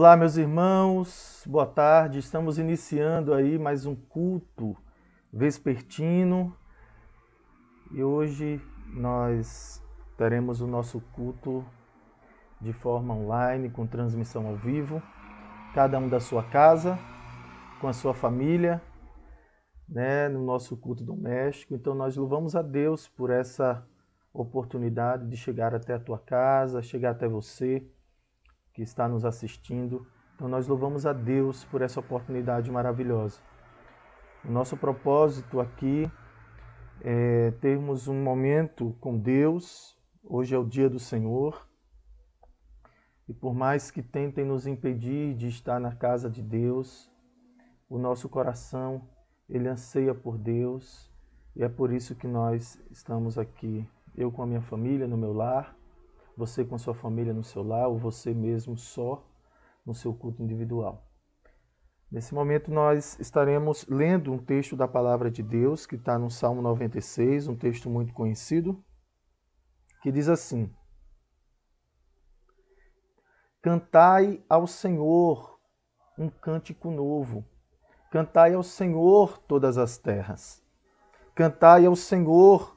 Olá, meus irmãos, boa tarde. Estamos iniciando aí mais um culto vespertino e hoje nós teremos o nosso culto de forma online, com transmissão ao vivo, cada um da sua casa, com a sua família, no nosso culto doméstico. Então nós louvamos a Deus por essa oportunidade de chegar até a tua casa, chegar até você que está nos assistindo. Então nós louvamos a Deus por essa oportunidade maravilhosa. O nosso propósito aqui é termos um momento com Deus. Hoje é o dia do Senhor. E por mais que tentem nos impedir de estar na casa de Deus, o nosso coração, ele anseia por Deus. E é por isso que nós estamos aqui. Eu com a minha família no meu lar, você com sua família no seu lar, ou você mesmo só no seu culto individual. Nesse momento nós estaremos lendo um texto da Palavra de Deus, que está no Salmo 96, um texto muito conhecido, que diz assim: Cantai ao Senhor um cântico novo, cantai ao Senhor todas as terras. Cantai ao Senhor,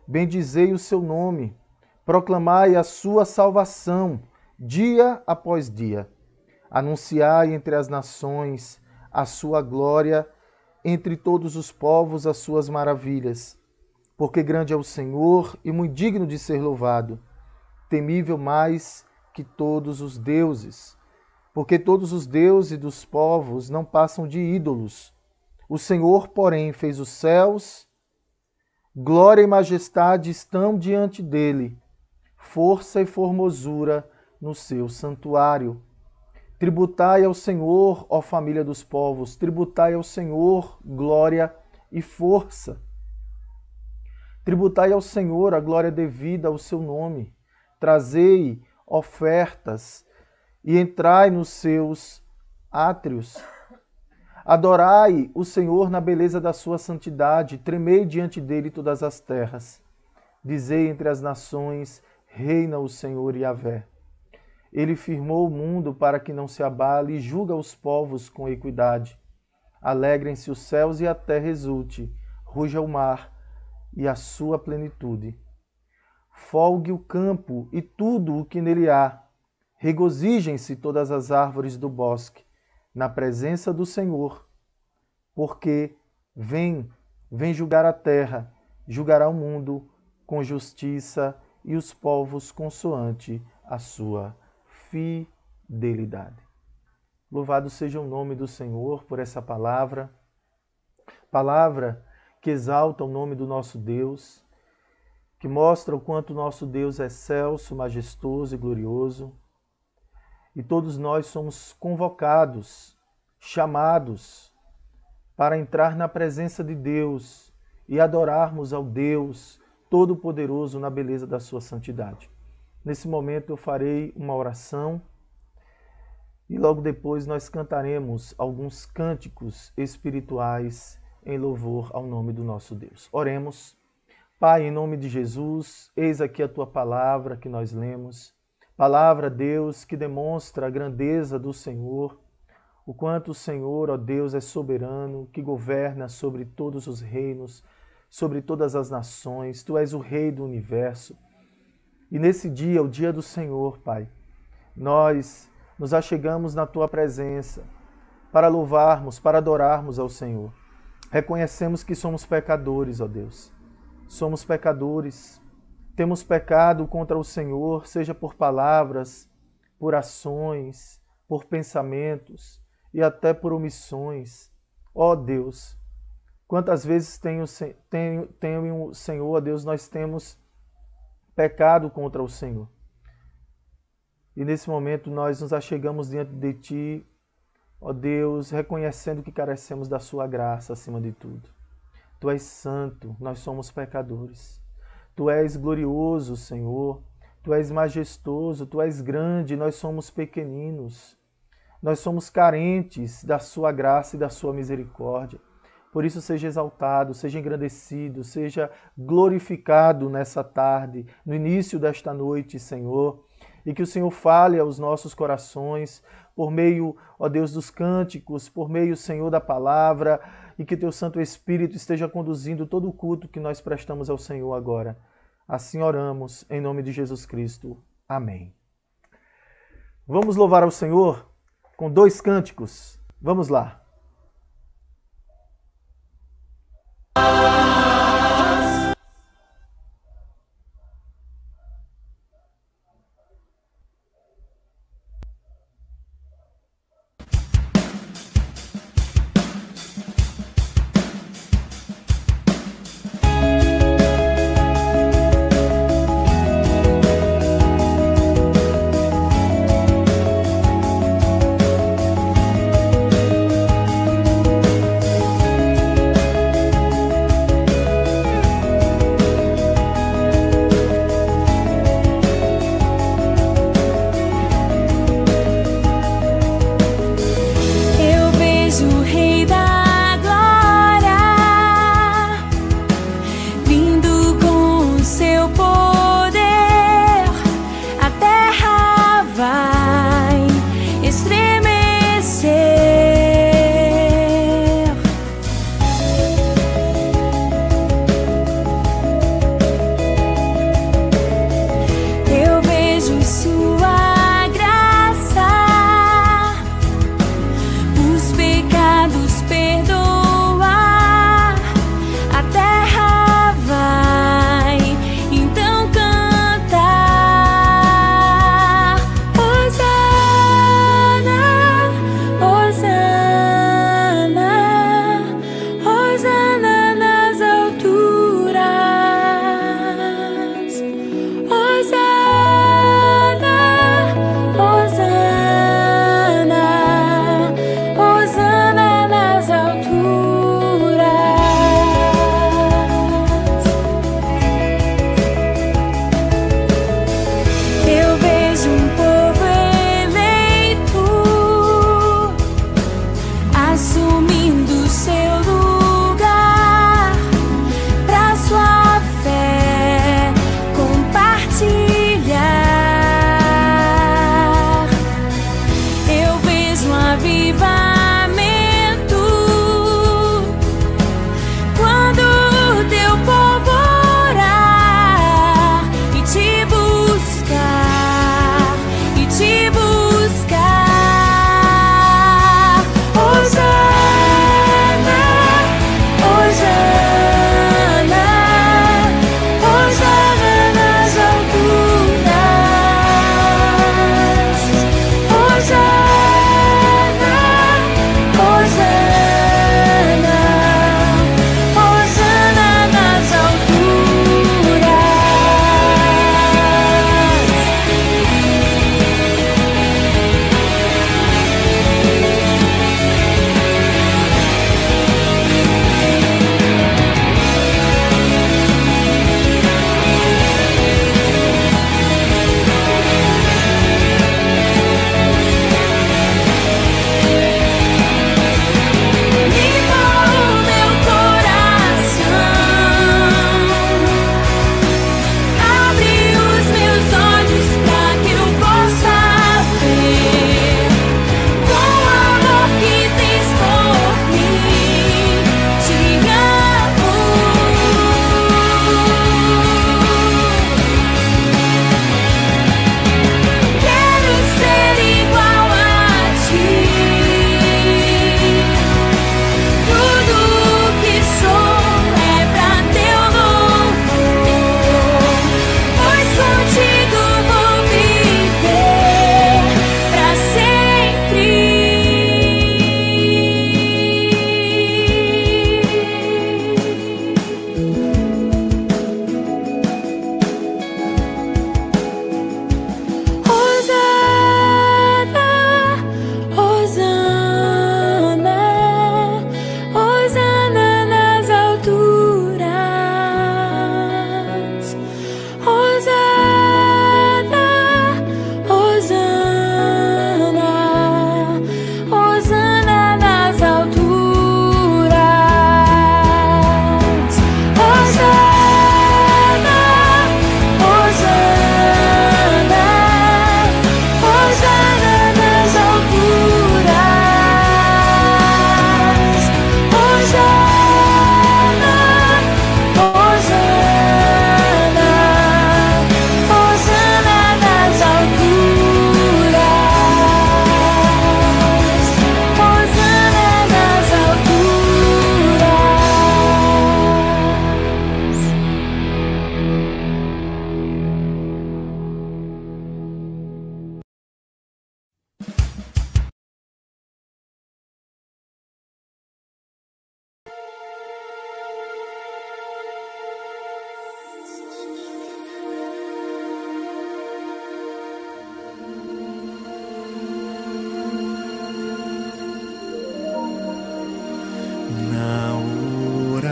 bendizei o seu nome, proclamai a sua salvação, dia após dia. Anunciai entre as nações a sua glória, entre todos os povos as suas maravilhas. Porque grande é o Senhor e muito digno de ser louvado, temível mais que todos os deuses. Porque todos os deuses dos povos não passam de ídolos. O Senhor, porém, fez os céus, glória e majestade estão diante dele, força e formosura no seu santuário. Tributai ao Senhor, ó família dos povos, tributai ao Senhor glória e força. Tributai ao Senhor a glória devida ao seu nome. Trazei ofertas e entrai nos seus átrios. Adorai o Senhor na beleza da sua santidade, tremei diante dele todas as terras. Dizei entre as nações, reina o Senhor Yahvé. Ele firmou o mundo para que não se abale e julga os povos com equidade. Alegrem-se os céus e a terra exulte, ruja o mar e a sua plenitude. Folgue o campo e tudo o que nele há. Regozijem-se todas as árvores do bosque, na presença do Senhor. Porque vem julgar a terra, julgará o mundo com justiça e os povos consoante a sua fidelidade. Louvado seja o nome do Senhor por essa palavra que exalta o nome do nosso Deus, que mostra o quanto nosso Deus é excelso, majestoso e glorioso. E todos nós somos convocados, chamados para entrar na presença de Deus e adorarmos ao Deus Todo-Poderoso na beleza da sua santidade. Nesse momento eu farei uma oração e logo depois nós cantaremos alguns cânticos espirituais em louvor ao nome do nosso Deus. Oremos. Pai, em nome de Jesus, eis aqui a tua palavra que nós lemos. Palavra, Deus, que demonstra a grandeza do Senhor, o quanto o Senhor, ó Deus, é soberano, que governa sobre todos os reinos, sobre todas as nações. Tu és o Rei do universo. E nesse dia, o dia do Senhor, Pai, nós nos achegamos na Tua presença para louvarmos, para adorarmos ao Senhor. Reconhecemos que somos pecadores, ó Deus. Somos pecadores, temos pecado contra o Senhor, seja por palavras, por ações, por pensamentos e até por omissões. Ó Deus, quantas vezes tem o Senhor, ó Deus, nós temos pecado contra o Senhor. E nesse momento nós nos achegamos diante de Ti, ó Deus, reconhecendo que carecemos da Sua graça acima de tudo. Tu és santo, nós somos pecadores. Tu és glorioso, Senhor. Tu és majestoso, Tu és grande, nós somos pequeninos. Nós somos carentes da Sua graça e da Sua misericórdia. Por isso, seja exaltado, seja engrandecido, seja glorificado nessa tarde, no início desta noite, Senhor. E que o Senhor fale aos nossos corações, por meio, ó Deus, dos cânticos, por meio, Senhor, da palavra, e que teu Santo Espírito esteja conduzindo todo o culto que nós prestamos ao Senhor agora. Assim oramos, em nome de Jesus Cristo. Amém. Vamos louvar ao Senhor com 2 cânticos. Vamos lá.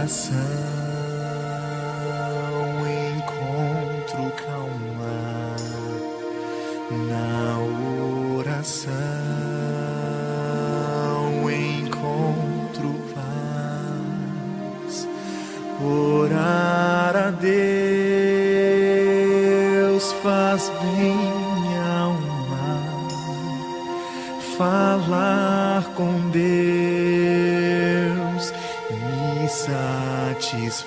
oração encontro calma, na oração encontro paz. Orar a Deus faz bem minha alma, falar com Deus me satisfaz.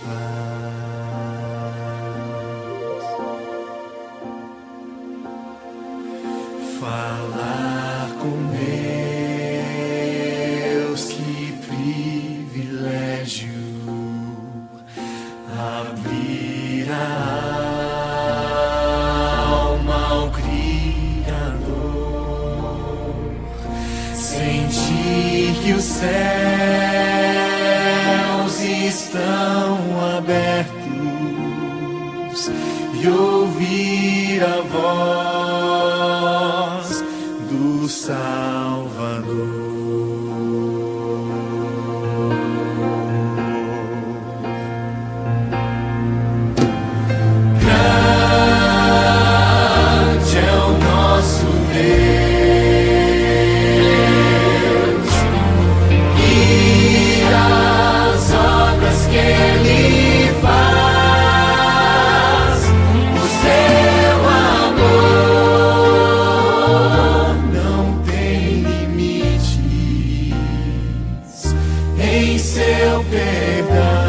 Falar com Deus, que privilégio, abrir a alma ao Criador, sentir que os céus estão abertos e ouvir a voz do Salvador. Grande é o nosso Deus e as obras que Ele faz. O seu amor não tem limites, em seu perdão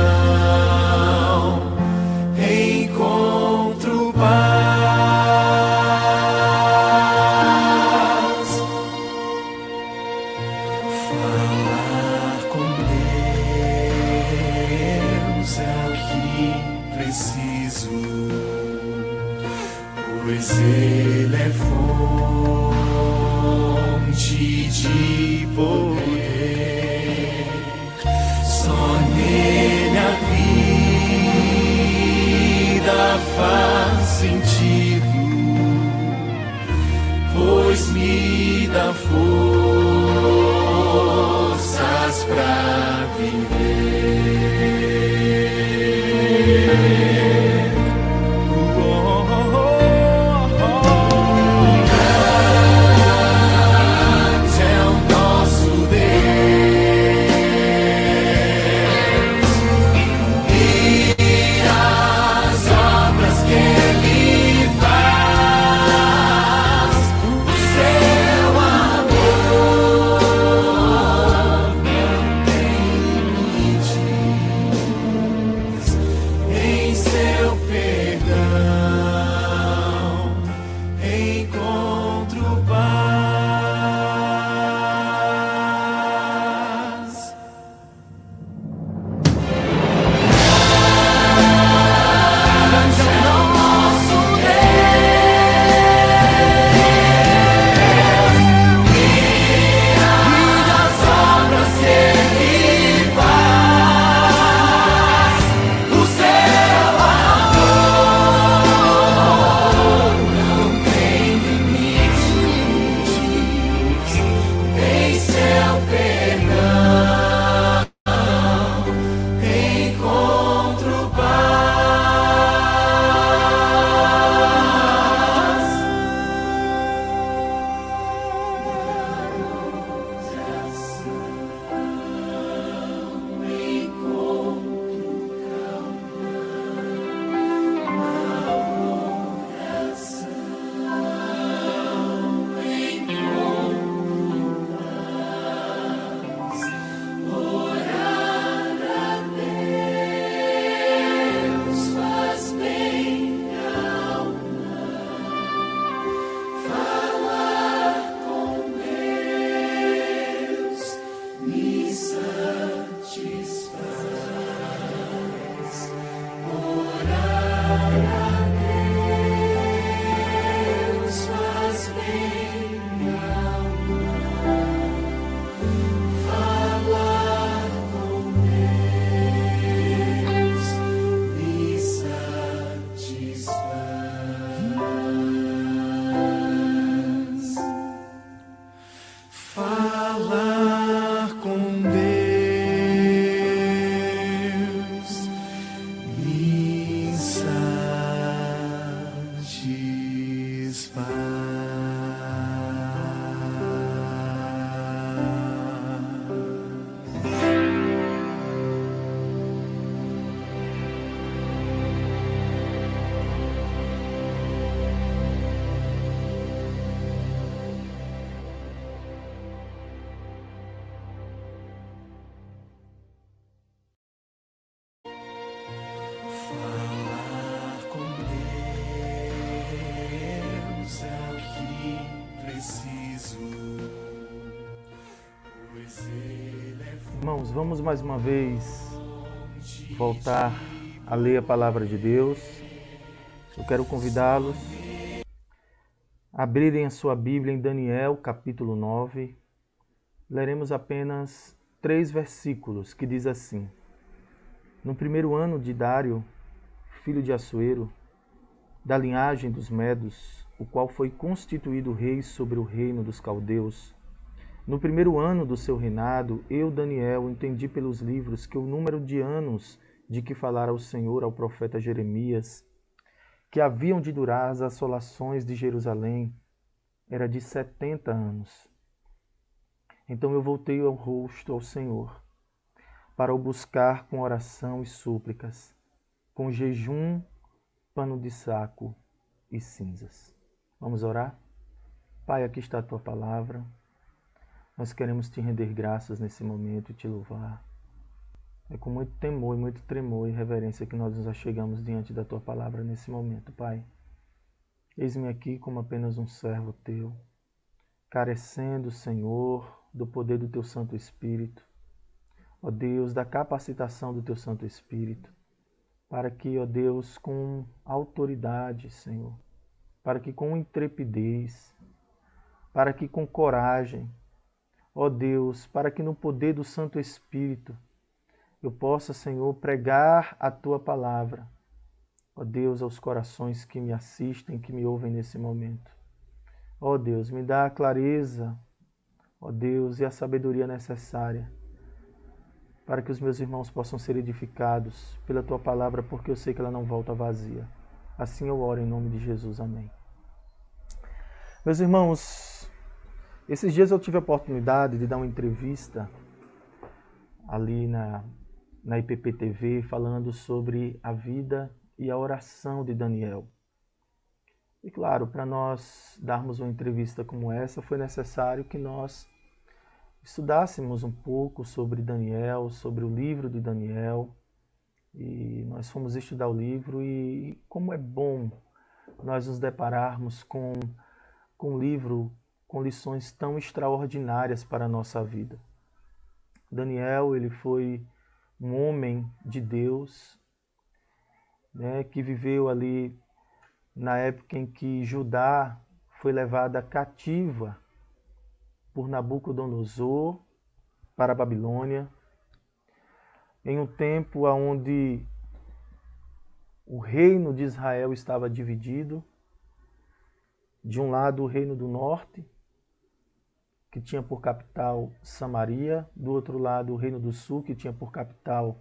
encontro paz. Falar com Deus é o que preciso, pois Ele é fonte de poder. Só nele a vida faz sentido, pois me dá forças pra viver. Grande é o nosso Deus e as obras que Ele faz. O seu amor não tem limites, em seu irmãos, vamos mais uma vez voltar a ler a palavra de Deus. Eu quero convidá-los a abrirem a sua Bíblia em Daniel, capítulo 9. Leremos apenas 3 versículos que diz assim: No primeiro ano de Dário, filho de Assuero, da linhagem dos Medos, o qual foi constituído rei sobre o reino dos caldeus, no primeiro ano do seu reinado, eu, Daniel, entendi pelos livros que o número de anos de que falara o Senhor ao profeta Jeremias, que haviam de durar as assolações de Jerusalém, era de 70 anos. Então eu voltei o rosto ao Senhor, para o buscar com oração e súplicas, com jejum, pano de saco e cinzas. Vamos orar? Pai, aqui está a tua palavra. Nós queremos te render graças nesse momento e te louvar. É com muito temor e muito tremor e reverência que nós nos achegamos diante da tua palavra nesse momento, Pai. Eis-me aqui como apenas um servo teu, carecendo, Senhor, do poder do teu Santo Espírito, ó Deus, da capacitação do teu Santo Espírito, para que, ó Deus, com autoridade, Senhor, para que com intrepidez, para que com coragem, ó Deus, para que no poder do Santo Espírito eu possa, Senhor, pregar a Tua palavra, ó Deus, aos corações que me assistem, que me ouvem nesse momento. Ó Deus, me dá a clareza, ó Deus, e a sabedoria necessária para que os meus irmãos possam ser edificados pela Tua palavra, porque eu sei que ela não volta vazia. Assim eu oro em nome de Jesus. Amém. Meus irmãos, esses dias eu tive a oportunidade de dar uma entrevista ali na IPP TV, falando sobre a vida e a oração de Daniel. E claro, para nós darmos uma entrevista como essa, foi necessário que nós estudássemos um pouco sobre Daniel, sobre o livro de Daniel. E nós fomos estudar o livro e como é bom nós nos depararmos com um livro com lições tão extraordinárias para a nossa vida. Daniel, ele foi um homem de Deus, né, que viveu ali na época em que Judá foi levada cativa por Nabucodonosor para a Babilônia, em um tempo onde o reino de Israel estava dividido. De um lado o reino do norte, que tinha por capital Samaria, do outro lado o reino do sul, que tinha por capital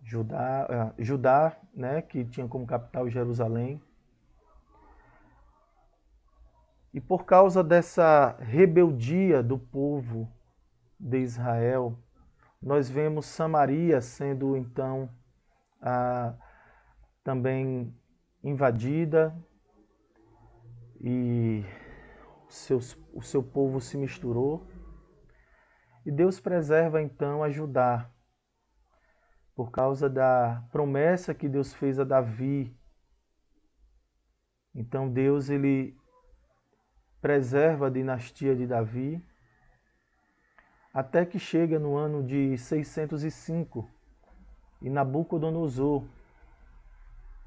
Judá, né, que tinha como capital Jerusalém. E por causa dessa rebeldia do povo de Israel, nós vemos Samaria sendo então também invadida, e o seu povo se misturou. E Deus preserva então a Judá, por causa da promessa que Deus fez a Davi. Então Deus, ele preserva a dinastia de Davi, até que chega no ano de 605, e Nabucodonosor,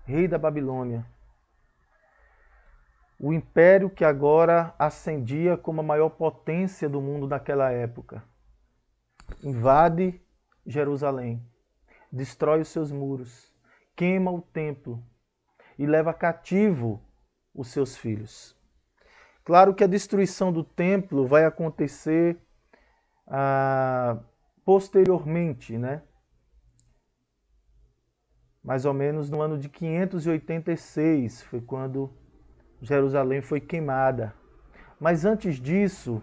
rei da Babilônia, o império que agora ascendia como a maior potência do mundo naquela época, invade Jerusalém, destrói os seus muros, queima o templo e leva cativo os seus filhos. Claro que a destruição do templo vai acontecer posteriormente, né? Mais ou menos no ano de 586 foi quando Jerusalém foi queimada. Mas antes disso,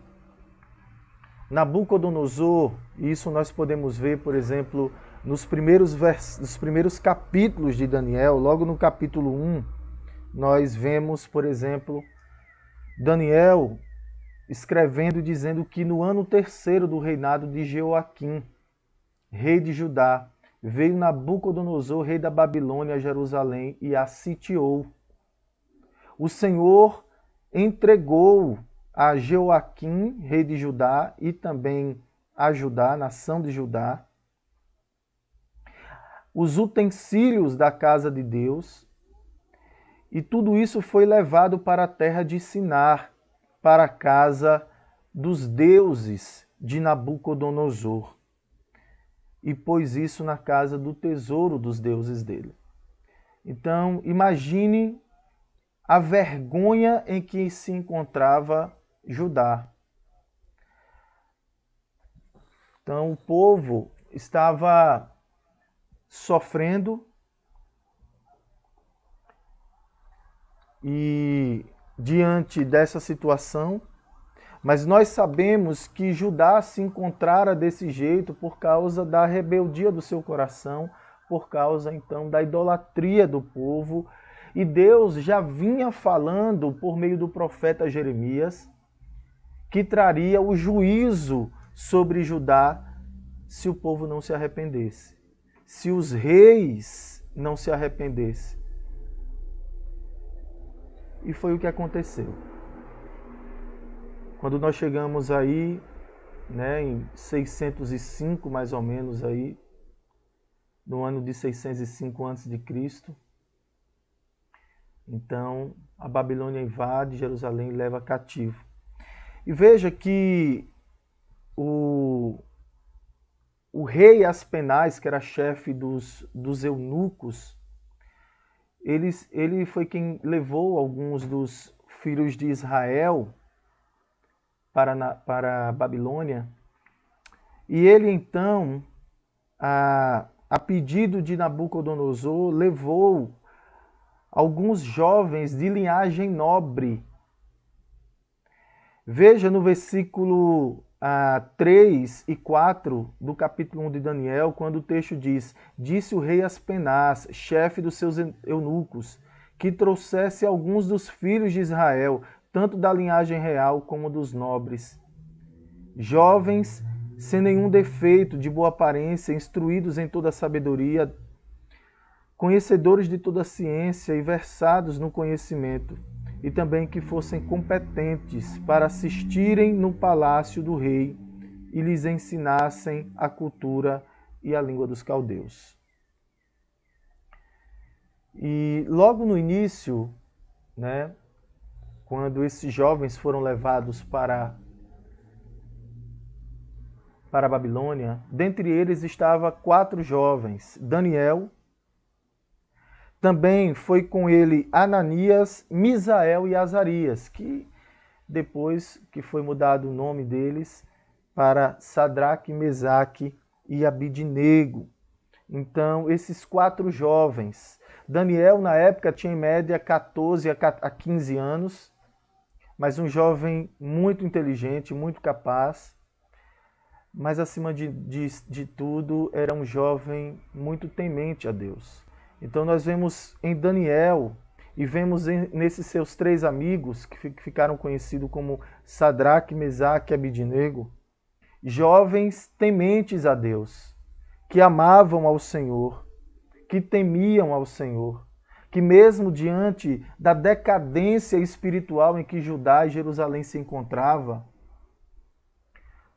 Nabucodonosor, e isso nós podemos ver, por exemplo, nos primeiros capítulos de Daniel, logo no capítulo 1, nós vemos, por exemplo, Daniel escrevendo e dizendo que no ano 3º do reinado de Jeoaquim, rei de Judá, veio Nabucodonosor, rei da Babilônia, a Jerusalém e a sitiou. O Senhor entregou a Jeoaquim, rei de Judá, e também a Judá, a nação de Judá, os utensílios da casa de Deus, e tudo isso foi levado para a terra de Sinar, para a casa dos deuses de Nabucodonosor, e pôs isso na casa do tesouro dos deuses dele. Então, imagine a vergonha em que se encontrava Judá. Então, o povo estava sofrendo e diante dessa situação, mas nós sabemos que Judá se encontrara desse jeito por causa da rebeldia do seu coração, por causa então da idolatria do povo, e Deus já vinha falando por meio do profeta Jeremias que traria o juízo sobre Judá se o povo não se arrependesse, se os reis não se arrependessem. E foi o que aconteceu. Quando nós chegamos aí, em 605 mais ou menos aí, no ano de 605 a.C., então a Babilônia invade Jerusalém e leva cativo. E veja que o rei Aspenaz, que era chefe dos eunucos, ele foi quem levou alguns dos filhos de Israel para a Babilônia. E ele então, a pedido de Nabucodonosor, levou alguns jovens de linhagem nobre. Veja no versículo 3 e 4 do capítulo 1 de Daniel, quando o texto diz: disse o rei Aspenaz, chefe dos seus eunucos, que trouxesse alguns dos filhos de Israel, tanto da linhagem real como dos nobres, jovens sem nenhum defeito, de boa aparência, instruídos em toda a sabedoria, conhecedores de toda a ciência e versados no conhecimento, e também que fossem competentes para assistirem no palácio do rei e lhes ensinassem a cultura e a língua dos caldeus. E logo no início, quando esses jovens foram levados para a Babilônia, dentre eles estava 4 jovens: Daniel, também foi com ele Ananias, Misael e Azarias, que depois que foi mudado o nome deles para Sadraque, Mesaque e Abidnego. Então, esses 4 jovens, Daniel na época tinha em média 14 a 15 anos, mas um jovem muito inteligente, muito capaz, mas acima de tudo era um jovem muito temente a Deus. Então nós vemos em Daniel e vemos nesses seus 3 amigos, que ficaram conhecidos como Sadraque, Mesaque e Abidnego, jovens tementes a Deus, que amavam ao Senhor, que temiam ao Senhor, que mesmo diante da decadência espiritual em que Judá e Jerusalém se encontrava,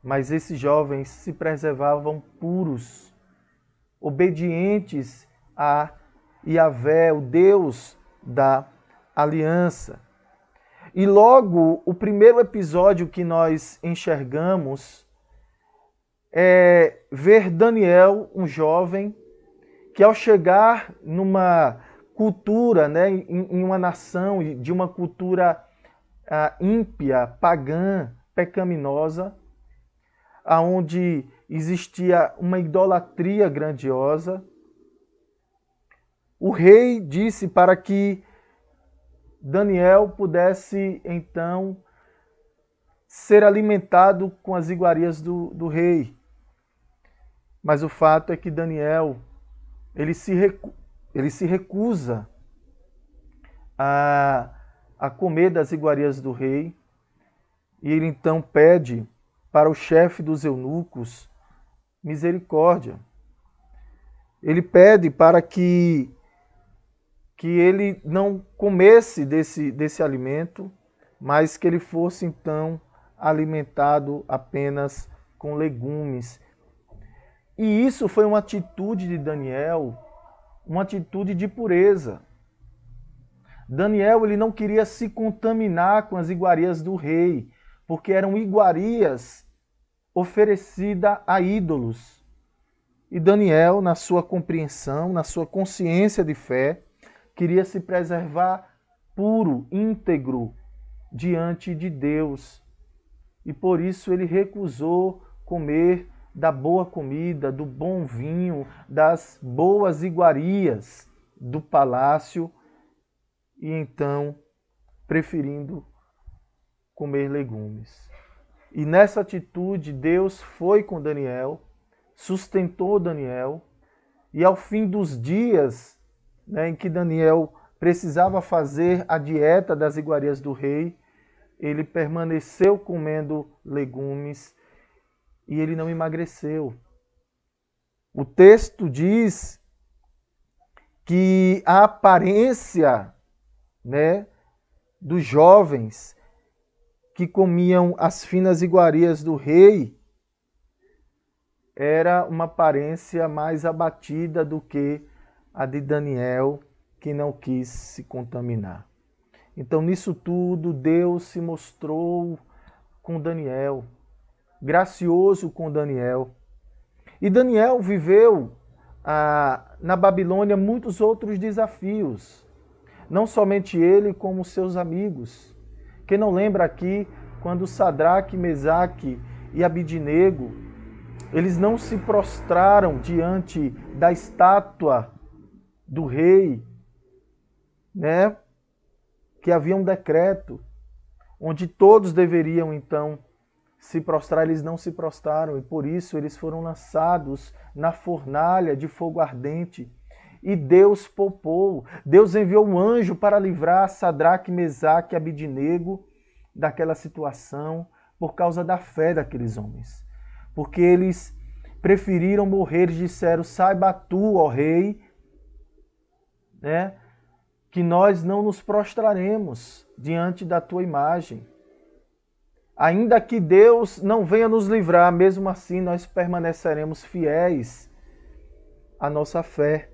mas esses jovens se preservavam puros, obedientes a Yahvé, o Deus da aliança. E logo, o primeiro episódio que nós enxergamos é ver Daniel, um jovem, que ao chegar numa cultura, em uma nação de uma cultura ímpia, pagã, pecaminosa, aonde existia uma idolatria grandiosa, o rei disse para que Daniel pudesse, então, ser alimentado com as iguarias do rei. Mas o fato é que Daniel, ele se recusa a comer das iguarias do rei, e ele então pede para o chefe dos eunucos misericórdia. Ele pede para que ele não comesse desse alimento, mas que ele fosse então alimentado apenas com legumes. E isso foi uma atitude de Daniel, uma atitude de pureza. Daniel, ele não queria se contaminar com as iguarias do rei, porque eram iguarias oferecidas a ídolos. E Daniel, na sua compreensão, na sua consciência de fé, queria se preservar puro, íntegro, diante de Deus. E por isso ele recusou comer da boa comida, do bom vinho, das boas iguarias do palácio, e então preferindo comer legumes. E nessa atitude Deus foi com Daniel, sustentou Daniel, e ao fim dos dias, em que Daniel precisava fazer a dieta das iguarias do rei, ele permaneceu comendo legumes e ele não emagreceu. O texto diz que a aparência, dos jovens que comiam as finas iguarias do rei era uma aparência mais abatida do que a de Daniel, que não quis se contaminar. Então, nisso tudo, Deus se mostrou com Daniel, gracioso com Daniel. E Daniel viveu na Babilônia muitos outros desafios. Não somente ele, como seus amigos. Quem não lembra aqui, quando Sadraque, Mesaque e Abidnego, eles não se prostraram diante da estátua do rei, que havia um decreto onde todos deveriam então se prostrar, eles não se prostraram e por isso eles foram lançados na fornalha de fogo ardente. E Deus poupou, Deus enviou um anjo para livrar Sadraque, Mesaque e Abidnego daquela situação por causa da fé daqueles homens. Porque eles preferiram morrer e disseram, saiba tu, ó rei, que nós não nos prostraremos diante da tua imagem. Ainda que Deus não venha nos livrar, mesmo assim nós permaneceremos fiéis à nossa fé.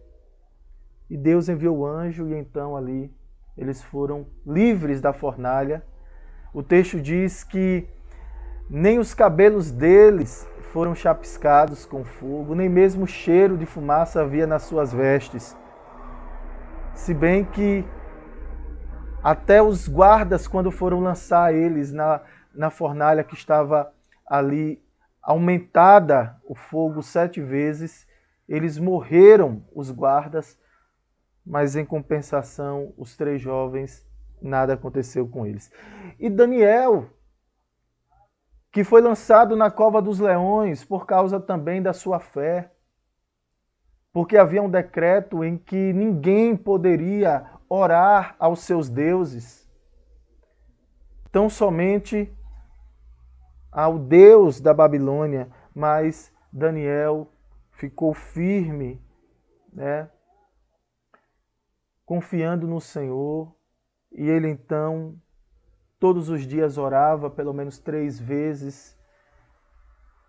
E Deus enviou o anjo e então ali eles foram livres da fornalha. O texto diz que nem os cabelos deles foram chapiscados com fogo, nem mesmo cheiro de fumaça havia nas suas vestes. Se bem que até os guardas, quando foram lançar eles na fornalha que estava ali aumentada o fogo 7 vezes, eles morreram, os guardas, mas em compensação, os 3 jovens, nada aconteceu com eles. E Daniel, que foi lançado na cova dos leões por causa também da sua fé, porque havia um decreto em que ninguém poderia orar aos seus deuses, tão somente ao Deus da Babilônia, mas Daniel ficou firme, confiando no Senhor, e ele então todos os dias orava pelo menos 3 vezes,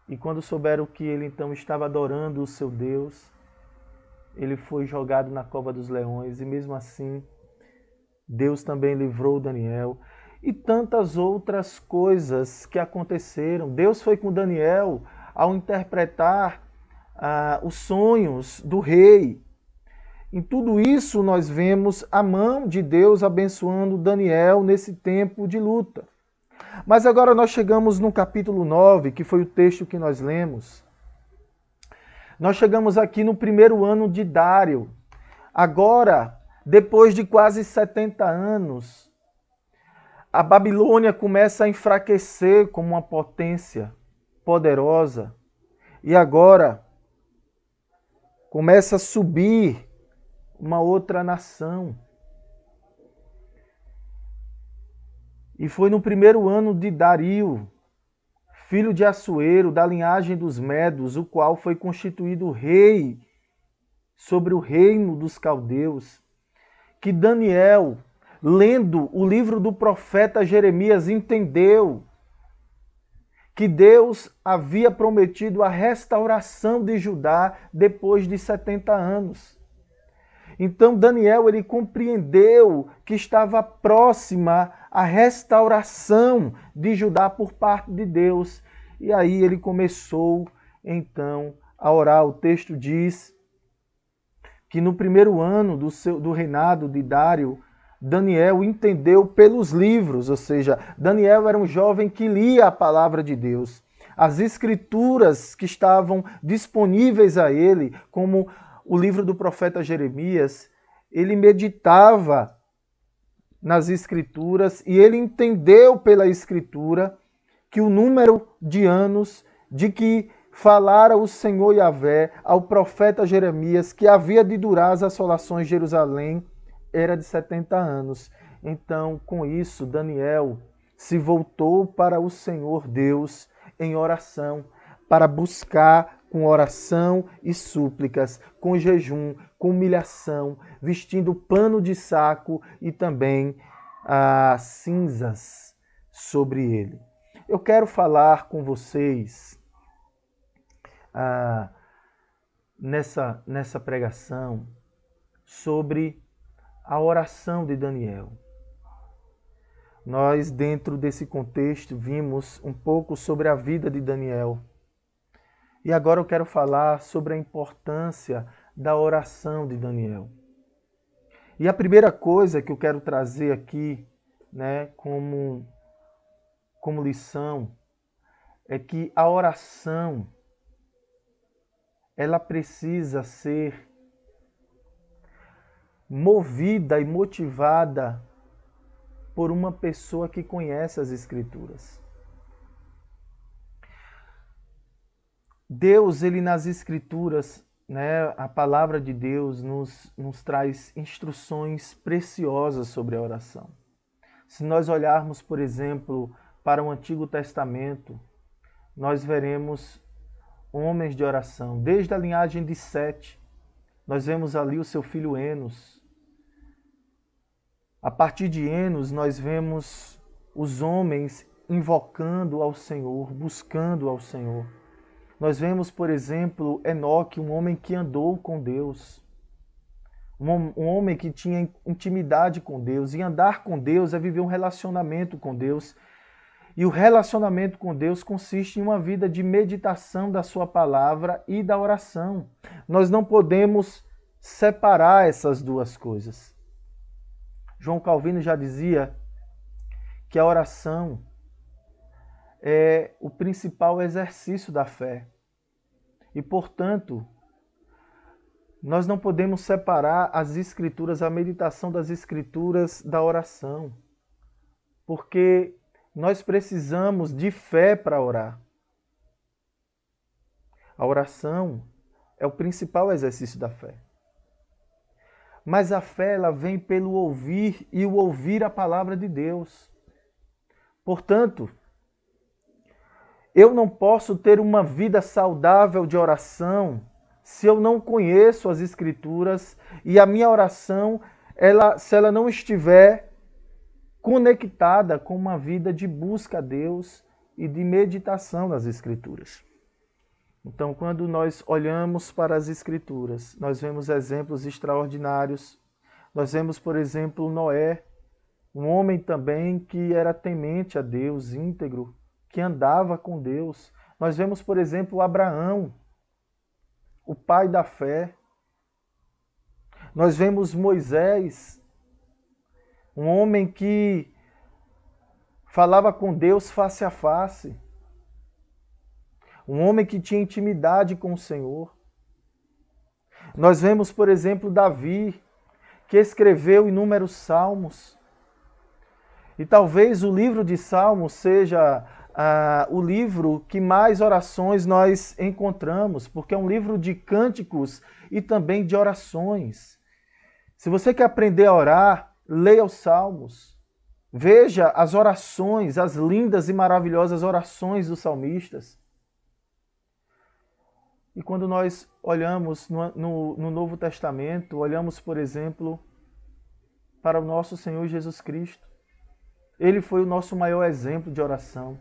e quando souberam que ele então estava adorando o seu Deus, ele foi jogado na cova dos leões, e mesmo assim Deus também livrou Daniel. E tantas outras coisas que aconteceram. Deus foi com Daniel ao interpretar os sonhos do rei. Em tudo isso nós vemos a mão de Deus abençoando Daniel nesse tempo de luta. Mas agora nós chegamos no capítulo 9, que foi o texto que nós lemos. Nós chegamos aqui no primeiro ano de Dário. Agora, depois de quase 70 anos, a Babilônia começa a enfraquecer como uma potência poderosa. E agora começa a subir uma outra nação. E foi no primeiro ano de Dario, filho de Assuero, da linhagem dos Medos, o qual foi constituído rei sobre o reino dos caldeus, que Daniel, lendo o livro do profeta Jeremias, entendeu que Deus havia prometido a restauração de Judá depois de 70 anos. Então Daniel ele compreendeu que estava próxima a restauração de Judá por parte de Deus. E aí ele começou então a orar. O texto diz que no primeiro ano do reinado de Dário, Daniel entendeu pelos livros, ou seja, Daniel era um jovem que lia a palavra de Deus. As escrituras que estavam disponíveis a ele, como o livro do profeta Jeremias, ele meditava nas escrituras e ele entendeu pela escritura que o número de anos de que falara o Senhor Yahvé ao profeta Jeremias que havia de durar as assolações de Jerusalém era de 70 anos. Então, com isso, Daniel se voltou para o Senhor Deus em oração, para buscar com oração e súplicas, com jejum, com humilhação, vestindo pano de saco e também cinzas sobre ele. Eu quero falar com vocês nessa pregação sobre a oração de Daniel. Nós, dentro desse contexto, vimos um pouco sobre a vida de Daniel. E agora eu quero falar sobre a importância da oração de Daniel. E a primeira coisa que eu quero trazer aqui, como lição, é que a oração, ela precisa ser movida e motivada por uma pessoa que conhece as Escrituras. Deus, ele nas Escrituras, a palavra de Deus nos traz instruções preciosas sobre a oração. Se nós olharmos, por exemplo, para o Antigo Testamento, nós veremos homens de oração. Desde a linhagem de Sete, nós vemos ali o seu filho Enos. A partir de Enos, nós vemos os homens invocando ao Senhor, buscando ao Senhor. Nós vemos, por exemplo, Enoque, um homem que andou com Deus. Um homem que tinha intimidade com Deus. E andar com Deus é viver um relacionamento com Deus. E o relacionamento com Deus consiste em uma vida de meditação da sua palavra e da oração. Nós não podemos separar essas duas coisas. João Calvino já dizia que a oração é o principal exercício da fé. E, portanto, nós não podemos separar as Escrituras, a meditação das Escrituras da oração. Porque nós precisamos de fé para orar. A oração é o principal exercício da fé. Mas a fé, ela vem pelo ouvir e o ouvir a palavra de Deus. Portanto, eu não posso ter uma vida saudável de oração se eu não conheço as Escrituras e a minha oração, se ela não estiver conectada com uma vida de busca a Deus e de meditação nas Escrituras. Então, quando nós olhamos para as Escrituras, nós vemos exemplos extraordinários. Nós vemos, por exemplo, Noé, um homem também que era temente a Deus, íntegro, que andava com Deus. Nós vemos, por exemplo, Abraão, o pai da fé. Nós vemos Moisés, um homem que falava com Deus face a face. Um homem que tinha intimidade com o Senhor. Nós vemos, por exemplo, Davi, que escreveu inúmeros salmos. E talvez o livro de Salmos seja o livro que mais orações nós encontramos, porque é um livro de cânticos e também de orações. Se você quer aprender a orar, leia os Salmos. Veja as orações, as lindas e maravilhosas orações dos salmistas. E quando nós olhamos no Novo Testamento, olhamos, por exemplo, para o nosso Senhor Jesus Cristo. Ele foi o nosso maior exemplo de oração.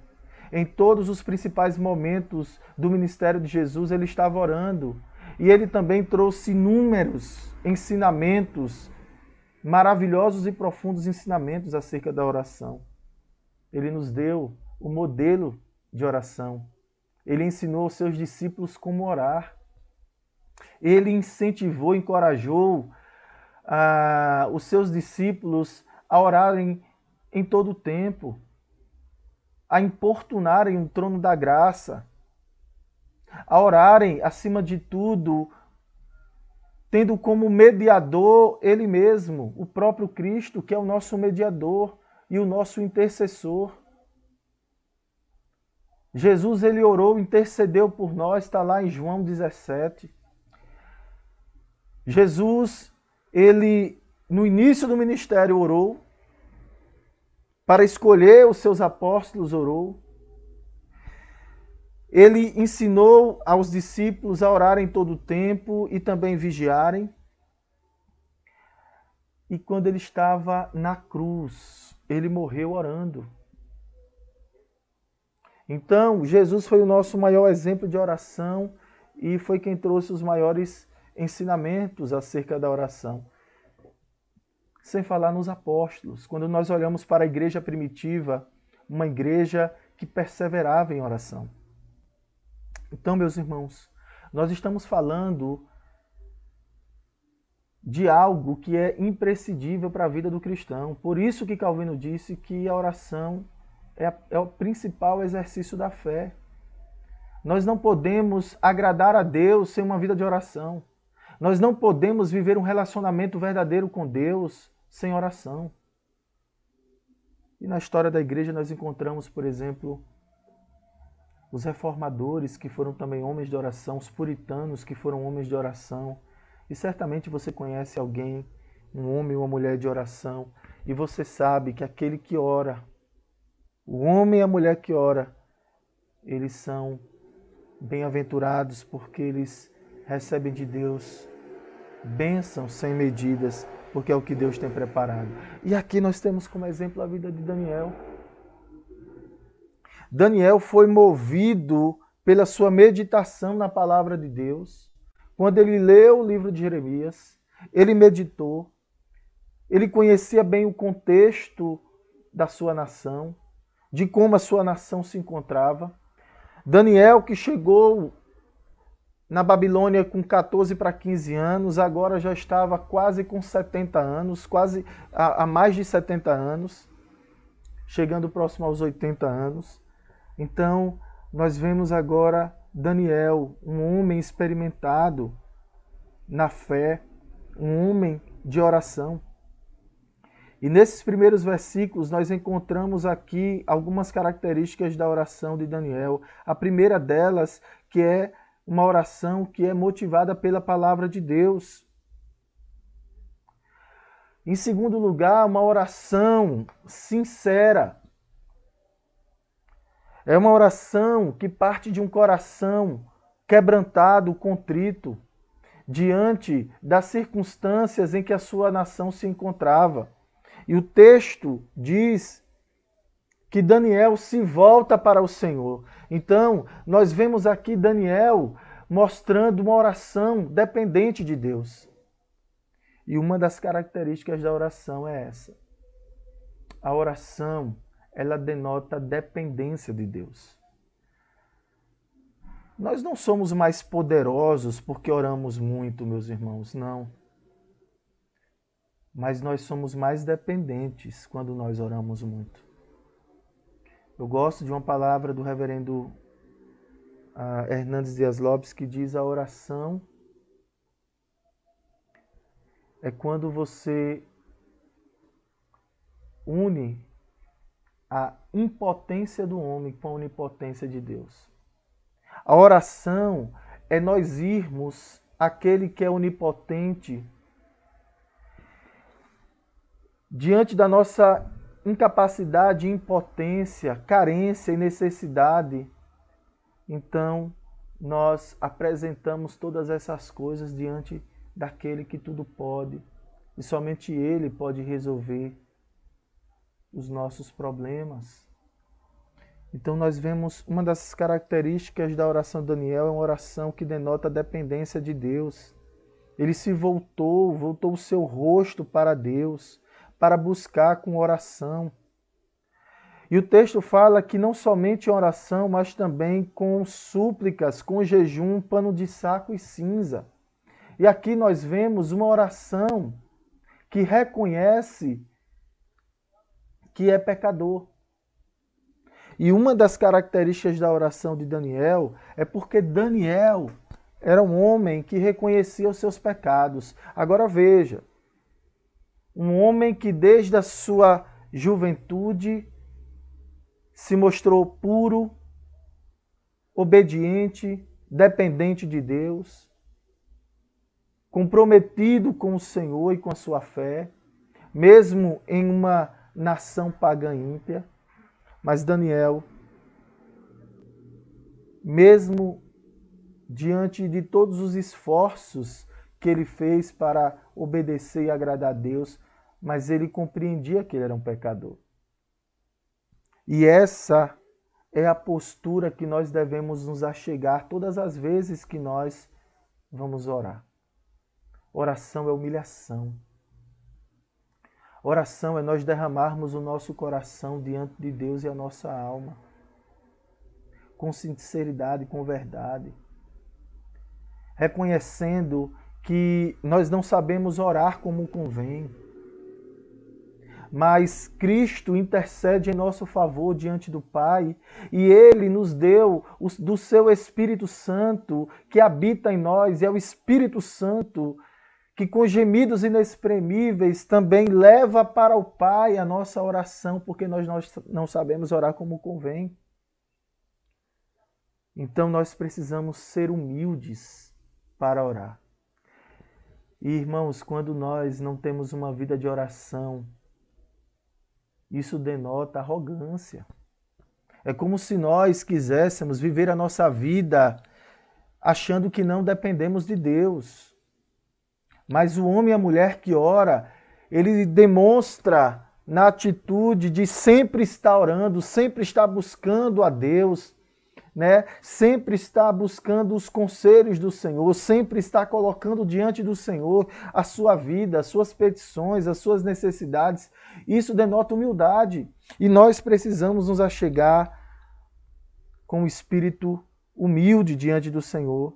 Em todos os principais momentos do ministério de Jesus, ele estava orando. E ele também trouxe inúmeros ensinamentos, maravilhosos e profundos ensinamentos acerca da oração. Ele nos deu o modelo de oração. Ele ensinou aos seus discípulos como orar. Ele incentivou, encorajou os seus discípulos a orarem em todo o tempo, a importunarem o trono da graça, a orarem, acima de tudo, tendo como mediador Ele mesmo, o próprio Cristo, que é o nosso mediador e o nosso intercessor. Jesus, ele orou, intercedeu por nós, está lá em João 17. Jesus, ele, no início do ministério, orou. Para escolher os seus apóstolos, orou. Ele ensinou aos discípulos a orarem todo o tempo e também vigiarem. E quando ele estava na cruz, ele morreu orando. Então, Jesus foi o nosso maior exemplo de oração e foi quem trouxe os maiores ensinamentos acerca da oração. Sem falar nos apóstolos. Quando nós olhamos para a igreja primitiva, uma igreja que perseverava em oração. Então, meus irmãos, nós estamos falando de algo que é imprescindível para a vida do cristão. Por isso que Calvino disse que a oração é o principal exercício da fé. Nós não podemos agradar a Deus sem uma vida de oração. Nós não podemos viver um relacionamento verdadeiro com Deus sem oração. E na história da igreja nós encontramos, por exemplo, os reformadores, que foram também homens de oração, os puritanos, que foram homens de oração. E certamente você conhece alguém, um homem ou uma mulher de oração, e você sabe que aquele que ora, o homem e a mulher que ora, eles são bem-aventurados porque eles recebem de Deus bênçãos sem medidas, porque é o que Deus tem preparado. E aqui nós temos como exemplo a vida de Daniel. Daniel foi movido pela sua meditação na palavra de Deus. Quando ele leu o livro de Jeremias, ele meditou, ele conhecia bem o contexto da sua nação, de como a sua nação se encontrava. Daniel, que chegou na Babilônia com 14 para 15 anos, agora já estava quase com 70 anos, quase a mais de 70 anos, chegando próximo aos 80 anos. Então, nós vemos agora Daniel, um homem experimentado na fé, um homem de oração. E nesses primeiros versículos nós encontramos aqui algumas características da oração de Daniel. A primeira delas, que é uma oração que é motivada pela palavra de Deus. Em segundo lugar, uma oração sincera. É uma oração que parte de um coração quebrantado, contrito, diante das circunstâncias em que a sua nação se encontrava. E o texto diz que Daniel se volta para o Senhor. Então, nós vemos aqui Daniel mostrando uma oração dependente de Deus. E uma das características da oração é essa. A oração, ela denota dependência de Deus. Nós não somos mais poderosos porque oramos muito, meus irmãos, não. Mas nós somos mais dependentes quando nós oramos muito. Eu gosto de uma palavra do reverendo Hernandes Dias Lopes que diz: a oração é quando você une a impotência do homem com a onipotência de Deus. A oração é nós irmos àquele que é onipotente diante da nossa incapacidade, impotência, carência e necessidade. Então, nós apresentamos todas essas coisas diante daquele que tudo pode, e somente Ele pode resolver os nossos problemas. Então nós vemos uma das características da oração de Daniel é uma oração que denota a dependência de Deus. Ele se voltou o seu rosto para Deus, para buscar com oração. E o texto fala que não somente em oração, mas também com súplicas, com jejum, pano de saco e cinza. E aqui nós vemos uma oração que reconhece que é pecador. E uma das características da oração de Daniel é porque Daniel era um homem que reconhecia os seus pecados. Agora veja, um homem que desde a sua juventude se mostrou puro, obediente, dependente de Deus, comprometido com o Senhor e com a sua fé, mesmo em uma nação pagã ímpia. Mas Daniel, mesmo diante de todos os esforços que ele fez para obedecer e agradar a Deus, mas ele compreendia que ele era um pecador. E essa é a postura que nós devemos nos achegar todas as vezes que nós vamos orar. Oração é humilhação. Oração é nós derramarmos o nosso coração diante de Deus e a nossa alma, com sinceridade, com verdade, reconhecendo que nós não sabemos orar como convém, mas Cristo intercede em nosso favor diante do Pai e Ele nos deu do seu Espírito Santo que habita em nós, e é o Espírito Santo que com gemidos inexprimíveis também leva para o Pai a nossa oração, porque nós não sabemos orar como convém. Então nós precisamos ser humildes para orar. E irmãos, quando nós não temos uma vida de oração, isso denota arrogância. É como se nós quiséssemos viver a nossa vida achando que não dependemos de Deus. Mas o homem e a mulher que ora, ele demonstra na atitude de sempre estar orando, sempre estar buscando a Deus, né? Sempre está buscando os conselhos do Senhor, sempre está colocando diante do Senhor a sua vida, as suas petições, as suas necessidades. Isso denota humildade. E nós precisamos nos achegar com o espírito humilde diante do Senhor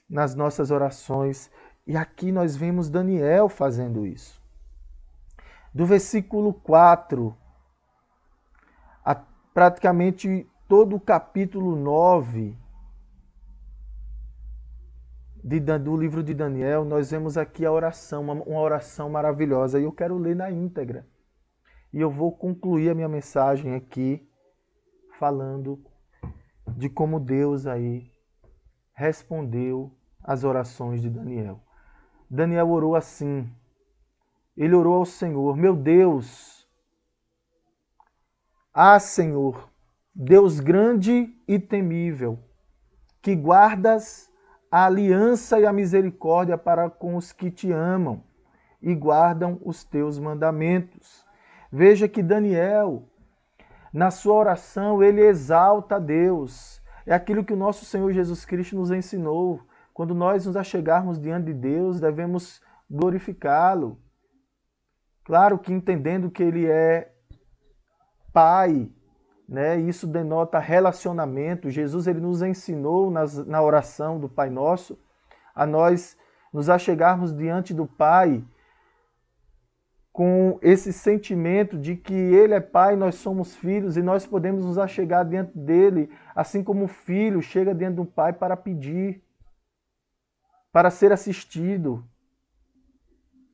nas nossas orações. E aqui nós vemos Daniel fazendo isso. Do versículo 4 a praticamente todo o capítulo 9 do livro de Daniel, nós vemos aqui a oração, uma oração maravilhosa. E eu quero ler na íntegra. E eu vou concluir a minha mensagem aqui falando de como Deus aí respondeu às orações de Daniel. Daniel orou assim. Ele orou ao Senhor: meu Deus, Senhor, Deus grande e temível, que guardas a aliança e a misericórdia para com os que te amam e guardam os teus mandamentos. Veja que Daniel, na sua oração, ele exalta a Deus. É aquilo que o nosso Senhor Jesus Cristo nos ensinou. Quando nós nos achegarmos diante de Deus, devemos glorificá-lo. Claro que entendendo que Ele é Pai, né? Isso denota relacionamento. Jesus ele nos ensinou na oração do Pai Nosso a nós nos achegarmos diante do Pai com esse sentimento de que Ele é Pai, nós somos filhos e nós podemos nos achegar diante dEle, assim como o filho chega diante do Pai para pedir, para ser assistido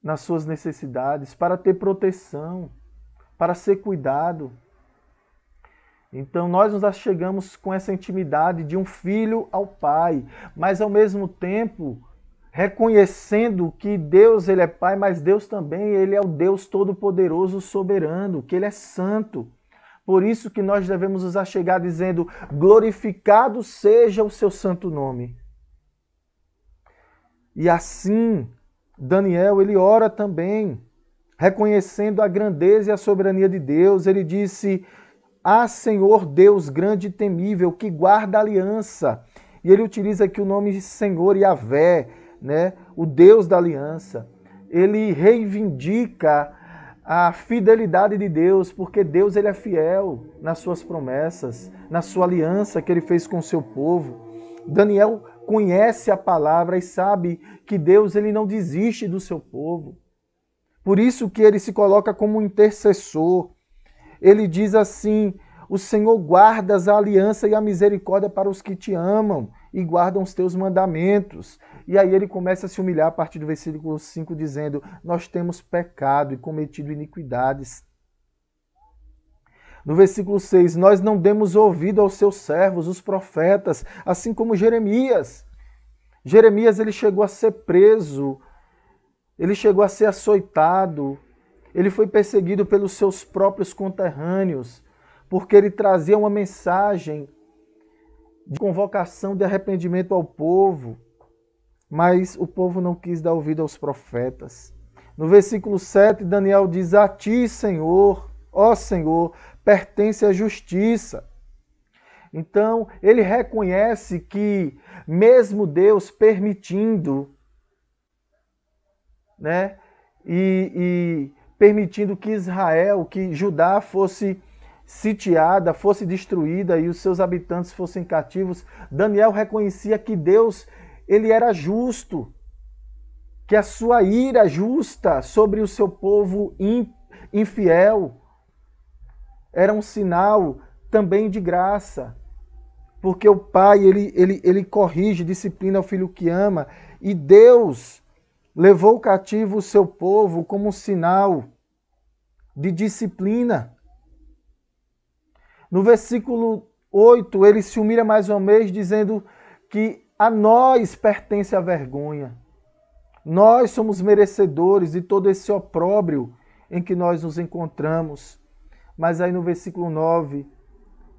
nas suas necessidades, para ter proteção, para ser cuidado. Então nós nos achegamos com essa intimidade de um filho ao Pai, mas ao mesmo tempo reconhecendo que Deus ele é Pai, mas Deus também ele é o Deus Todo-Poderoso, Soberano, que Ele é santo. Por isso que nós devemos nos achegar dizendo: glorificado seja o seu santo nome. E assim, Daniel, ele ora também, reconhecendo a grandeza e a soberania de Deus. Ele disse: há Senhor Deus grande e temível, que guarda a aliança. E ele utiliza aqui o nome Senhor Yahvé, né? O Deus da aliança. Ele reivindica a fidelidade de Deus, porque Deus ele é fiel nas suas promessas, na sua aliança que ele fez com o seu povo. Daniel conhece a palavra e sabe que Deus ele não desiste do seu povo. Por isso que ele se coloca como um intercessor. Ele diz assim: o Senhor guarda a aliança e a misericórdia para os que te amam e guardam os teus mandamentos. E aí ele começa a se humilhar a partir do versículo 5, dizendo: nós temos pecado e cometido iniquidades. No versículo 6, nós não demos ouvido aos seus servos, os profetas, assim como Jeremias. Jeremias ele chegou a ser preso, ele chegou a ser açoitado, ele foi perseguido pelos seus próprios conterrâneos, porque ele trazia uma mensagem de convocação de arrependimento ao povo, mas o povo não quis dar ouvido aos profetas. No versículo 7, Daniel diz: a ti, Senhor, ó Senhor, pertence a justiça. Então, ele reconhece que, mesmo Deus permitindo, né, e permitindo que Israel, que Judá fosse sitiada, fosse destruída e os seus habitantes fossem cativos, Daniel reconhecia que Deus ele era justo, que a sua ira justa sobre o seu povo infiel era um sinal também de graça, porque o pai ele corrige, disciplina o filho que ama, e Deus levou cativo o seu povo como um sinal de disciplina. No versículo 8, ele se humilha mais uma vez, dizendo que a nós pertence a vergonha. Nós somos merecedores de todo esse opróbrio em que nós nos encontramos. Mas aí no versículo 9,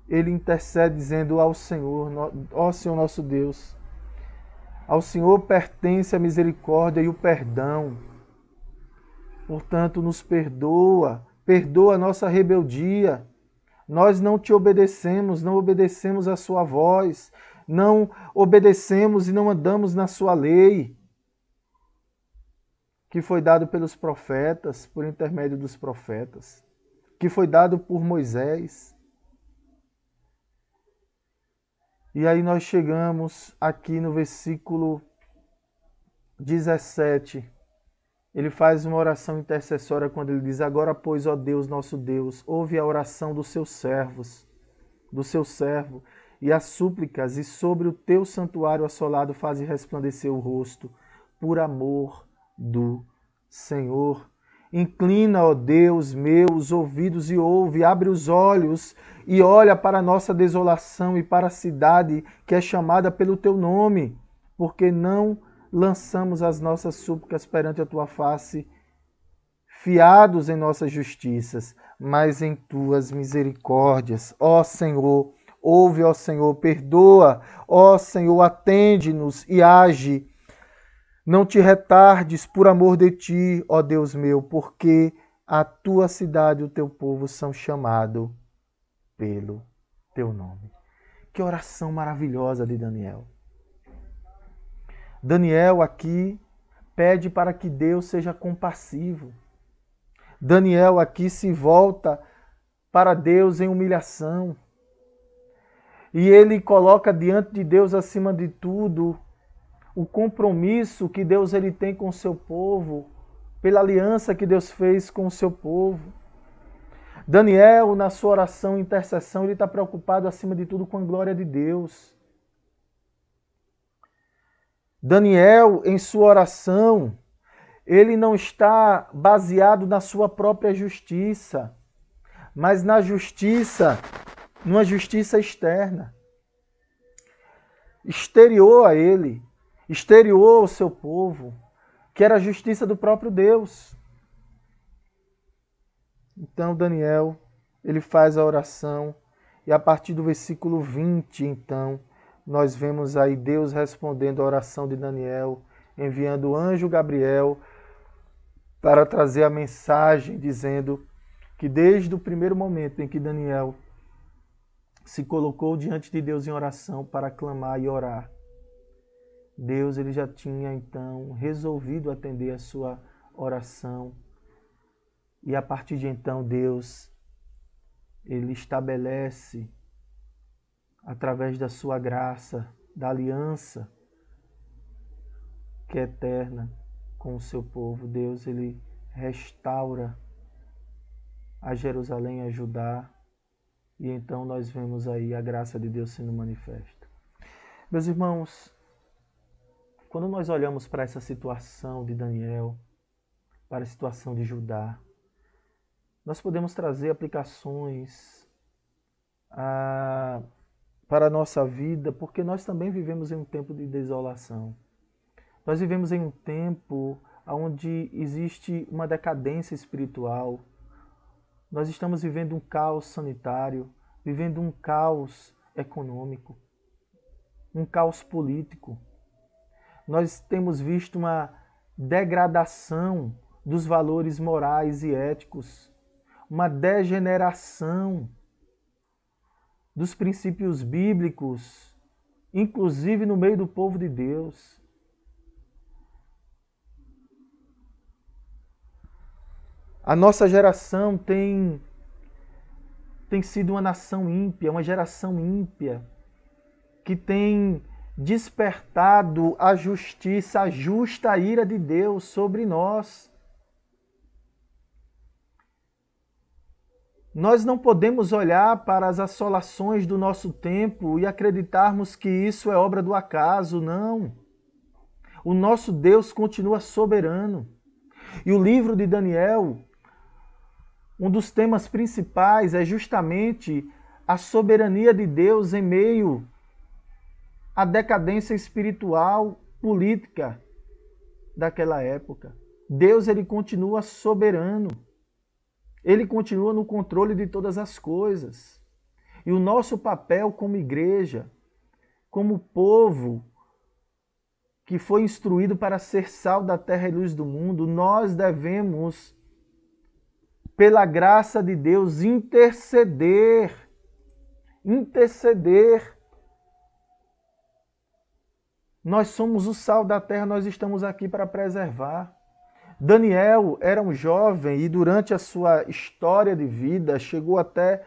ele intercede dizendo ao Senhor: ó Senhor nosso Deus, ao Senhor pertence a misericórdia e o perdão. Portanto, nos perdoa a nossa rebeldia. Nós não te obedecemos, não obedecemos a sua voz, não obedecemos e não andamos na sua lei, que foi dado pelos profetas, por intermédio dos profetas, que foi dado por Moisés. E aí nós chegamos aqui no versículo 17. Ele faz uma oração intercessória quando ele diz: agora, pois, ó Deus, nosso Deus, ouve a oração dos seus servos, do seu servo, e as súplicas, e sobre o teu santuário assolado faze resplandecer o rosto, por amor do Senhor. Inclina, ó Deus meu, os ouvidos e ouve, abre os olhos e olha para a nossa desolação e para a cidade que é chamada pelo teu nome, porque não lançamos as nossas súplicas perante a tua face, fiados em nossas justiças, mas em tuas misericórdias. Ó Senhor, ouve, ó Senhor, perdoa, ó Senhor, atende-nos e age. Não te retardes por amor de ti, ó Deus meu, porque a tua cidade e o teu povo são chamados pelo teu nome. Que oração maravilhosa de Daniel. Daniel aqui pede para que Deus seja compassivo. Daniel aqui se volta para Deus em humilhação. E ele coloca diante de Deus, acima de tudo, o compromisso que Deus ele tem com o seu povo, pela aliança que Deus fez com o seu povo. Daniel, na sua oração e intercessão, ele está preocupado, acima de tudo, com a glória de Deus. Daniel, em sua oração, ele não está baseado na sua própria justiça, mas na justiça, numa justiça externa, exterior a ele, exterior ao seu povo, que era a justiça do próprio Deus. Então Daniel, ele faz a oração, e a partir do versículo 20, então, nós vemos aí Deus respondendo a oração de Daniel, enviando o anjo Gabriel para trazer a mensagem, dizendo que desde o primeiro momento em que Daniel se colocou diante de Deus em oração para clamar e orar, Deus ele já tinha então resolvido atender a sua oração. E a partir de então Deus ele estabelece através da sua graça, da aliança que é eterna com o seu povo. Deus ele restaura a Jerusalém, a Judá, e então nós vemos aí a graça de Deus sendo manifesta. Meus irmãos, quando nós olhamos para essa situação de Daniel, para a situação de Judá, nós podemos trazer aplicações para a nossa vida, porque nós também vivemos em um tempo de desolação. Nós vivemos em um tempo onde existe uma decadência espiritual. Nós estamos vivendo um caos sanitário, vivendo um caos econômico, um caos político. Nós temos visto uma degradação dos valores morais e éticos, uma degeneração dos princípios bíblicos, inclusive no meio do povo de Deus. A nossa geração tem sido uma nação ímpia, uma geração ímpia, que tem despertado a justiça, a justa ira de Deus sobre nós. Nós não podemos olhar para as assolações do nosso tempo e acreditarmos que isso é obra do acaso, não. O nosso Deus continua soberano. E o livro de Daniel, um dos temas principais é justamente a soberania de Deus em meio à decadência espiritual, política daquela época. Deus ele continua soberano. Ele continua no controle de todas as coisas. E o nosso papel como igreja, como povo que foi instruído para ser sal da terra e luz do mundo, nós devemos, pela graça de Deus, interceder. Nós somos o sal da terra, nós estamos aqui para preservar. Daniel era um jovem e durante a sua história de vida, chegou até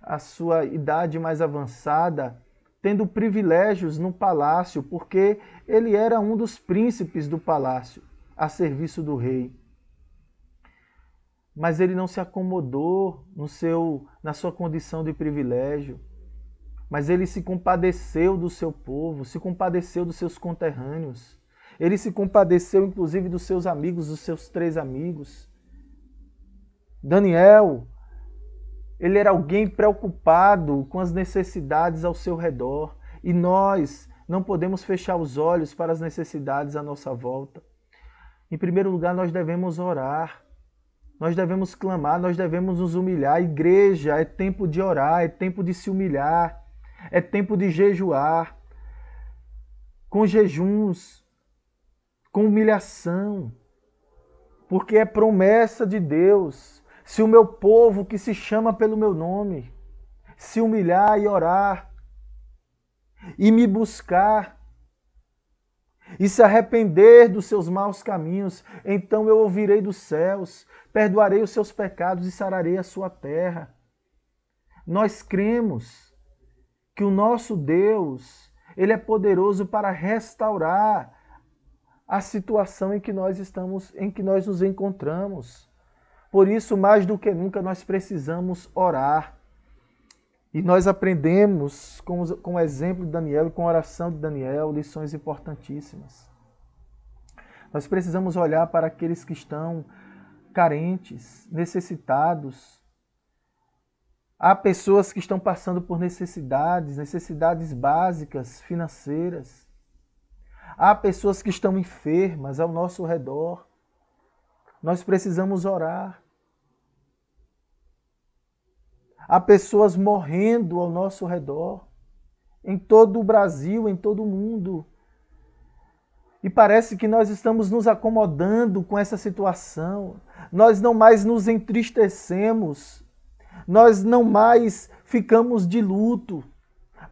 a sua idade mais avançada, tendo privilégios no palácio, porque ele era um dos príncipes do palácio, a serviço do rei. Mas ele não se acomodou na sua condição de privilégio, mas ele se compadeceu do seu povo, se compadeceu dos seus conterrâneos. Ele se compadeceu, inclusive, dos seus amigos, dos seus 3 amigos. Daniel, ele era alguém preocupado com as necessidades ao seu redor. E nós não podemos fechar os olhos para as necessidades à nossa volta. Em primeiro lugar, nós devemos orar. Nós devemos clamar, nós devemos nos humilhar. Igreja, é tempo de orar, é tempo de se humilhar, é tempo de jejuar, com jejuns, com humilhação, porque é promessa de Deus. Se o meu povo que se chama pelo meu nome se humilhar e orar e me buscar e se arrepender dos seus maus caminhos, então eu ouvirei dos céus, perdoarei os seus pecados e sararei a sua terra. Nós cremos que o nosso Deus, ele é poderoso para restaurar a situação em que nós nos encontramos. Por isso, mais do que nunca, nós precisamos orar. E nós aprendemos, com o exemplo de Daniel e com a oração de Daniel, lições importantíssimas. Nós precisamos olhar para aqueles que estão carentes, necessitados. Há pessoas que estão passando por necessidades básicas, financeiras. Há pessoas que estão enfermas ao nosso redor. Nós precisamos orar. Há pessoas morrendo ao nosso redor, em todo o Brasil, em todo o mundo. E parece que nós estamos nos acomodando com essa situação. Nós não mais nos entristecemos. Nós não mais ficamos de luto.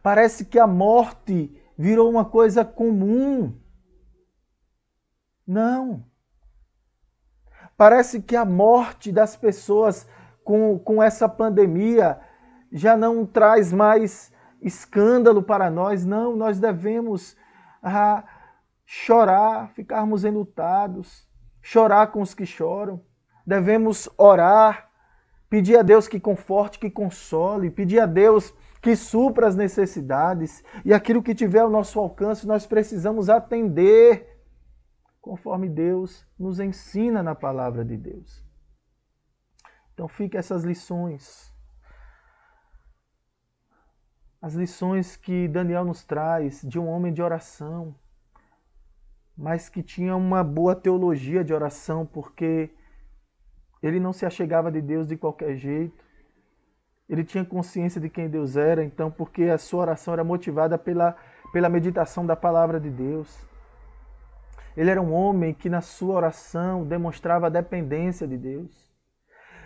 Parece que a morte virou uma coisa comum. Não. Parece que a morte das pessoas com essa pandemia já não traz mais escândalo para nós. Não, nós devemos chorar, ficarmos enlutados, chorar com os que choram. Devemos orar, pedir a Deus que conforte, que console, pedir a Deus que supra as necessidades. E aquilo que tiver ao nosso alcance, nós precisamos atender, conforme Deus nos ensina na palavra de Deus. Então fica essas lições. As lições que Daniel nos traz de um homem de oração, mas que tinha uma boa teologia de oração, porque ele não se achegava de Deus de qualquer jeito. Ele tinha consciência de quem Deus era, então, porque a sua oração era motivada pela meditação da palavra de Deus. Ele era um homem que na sua oração demonstrava a dependência de Deus.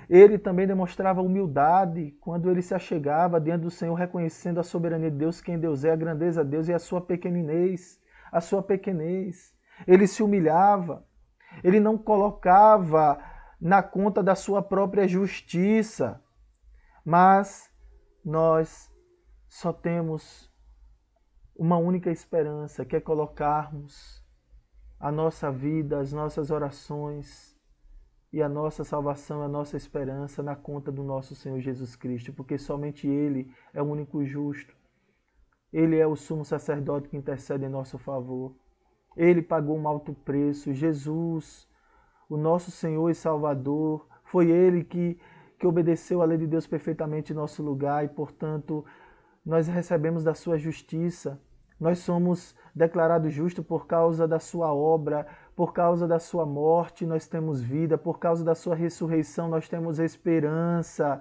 Ele também demonstrava humildade quando ele se achegava diante do Senhor, reconhecendo a soberania de Deus, quem Deus é, a grandeza de Deus e a sua pequenez. Ele se humilhava. Ele não colocava na conta da sua própria justiça. Mas nós só temos uma única esperança, que é colocarmos a nossa vida, as nossas orações e a nossa salvação, a nossa esperança na conta do nosso Senhor Jesus Cristo, porque somente Ele é o único justo. Ele é o sumo sacerdote que intercede em nosso favor. Ele pagou um alto preço. Jesus, o nosso Senhor e Salvador, foi Ele que obedeceu a lei de Deus perfeitamente em nosso lugar e, portanto, nós recebemos da sua justiça. Nós somos declarados justos por causa da sua obra, por causa da sua morte nós temos vida, por causa da sua ressurreição nós temos esperança.